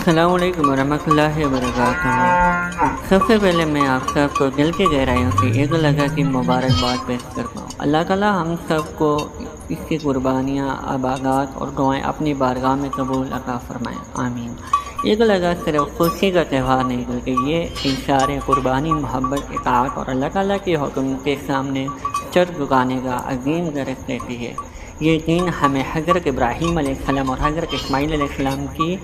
السلام علیکم ورحمۃ اللہ وبرکاتہ۔ سب سے پہلے میں آپ سب کو دل کی گہرائیوں سے عید الاضحیٰ کی مبارکباد پیش کرتا ہوں۔ اللہ تعالیٰ ہم سب کو اس کی قربانیاں، عبادات اور دعائیں اپنی بارگاہ میں قبول عطا فرمائیں، آمین۔ عید الاضحیٰ صرف خوشی کا تہوار نہیں بلکہ یہ اشار قربانی، محبت، اطاعت اور اللہ تعالیٰ کے حکم کے سامنے سر جھکانے کا عظیم درس دیتی ہے۔ یہ دین ہمیں حضرت ابراہیم علیہ السلام اور حضرت اسماعیل علیہ السلام کی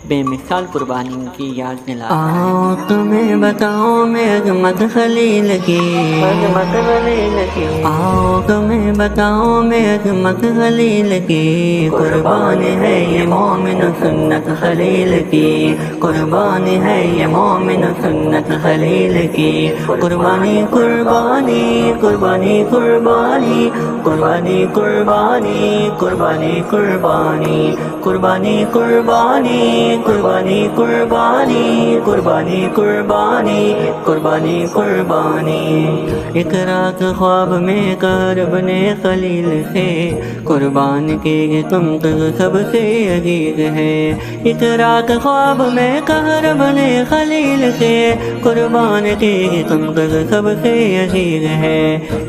بے مثال قربانی کی یاد دلاتا ہے۔ آؤ تمہیں بتاؤں میں عظمت خلیل کی، آؤ تمہیں بتاؤں میں عظمت خلیل کی، قربان ہے یہ مومن سنت خلیل کی، قربان ہے یہ مومن سنت خلیل کی، قربانی قربانی قربانی قربانی قربانی قربانی قربانی قربانی قربانی قربانی قربانی قربانی قربانی قربانی قربانی قربانی۔ ایک رات خواب میں قرب نے خلیل سے قربان کی تم سب سے عزیز ہے، ایک رات خواب میں قرب نے خلیل سے قربان کی تم سب سے عزیز ہے،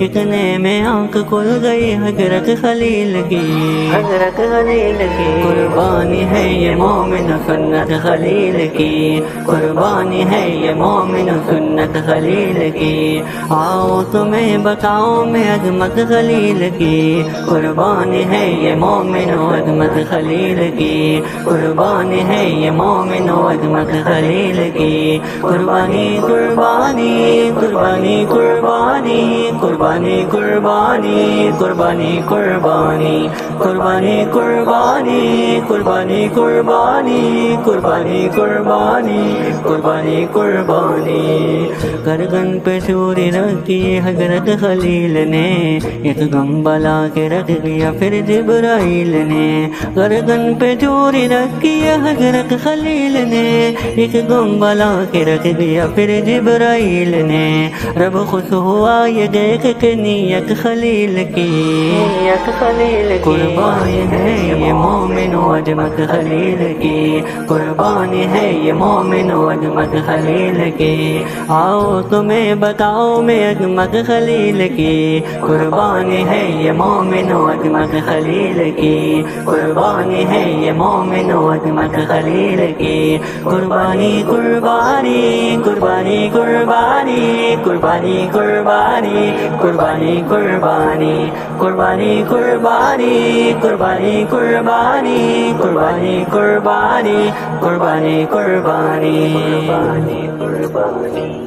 اتنے میں آنکھ کھل گئی حضرت خلیل کی، حضرت خلیل کی، قربانی ہے یہ مومن سنت خلیل کی، قربانی ہے یہ مومن سنت خلیل کی۔ آؤ تمہیں بتاؤں میں عظمت خلیل کی، قربانی ہے یہ مومن عظمت خلیل کی، قربانی ہے یہ مومن عظمت خلیل کی، قربانی قربانی قربانی قربانی قربانی قربانی قربانی قربانی قربانی قربانی قربانی قربانی قربانی قربانی قربانی قربانی۔ گردن پہ چوری رکھی حضرت خلیل نے، ایک غم بلا کے رکھ دیا پھر جبرائیل نے، گردن پہ چوری رکھی حضرت خلیل نے، ایک غم بلا کے رکھ دیا پھر جبرائیل نے، رب خوش ہوا یہ دیکھ کے نیت خلیل کی، نیت خلیل کی، قربانی ہے یہ مومن عظمت خلیل کی، قربانی ہے یہ مومن عظمت خلیل کی۔ آؤ تمہیں بتاؤ میں عظمت خلیل کی، قربانی ہے یہ مومن عظمت خلیل کی، قربانی ہے یہ مومن عظمت خلیل کی، قربانی قربانی قربانی قربانی قربانی قربانی قربانی قربانی قربانی قربانی قربانی قربانی قربانی قربانی قربانی قربانی قربانی قربانی۔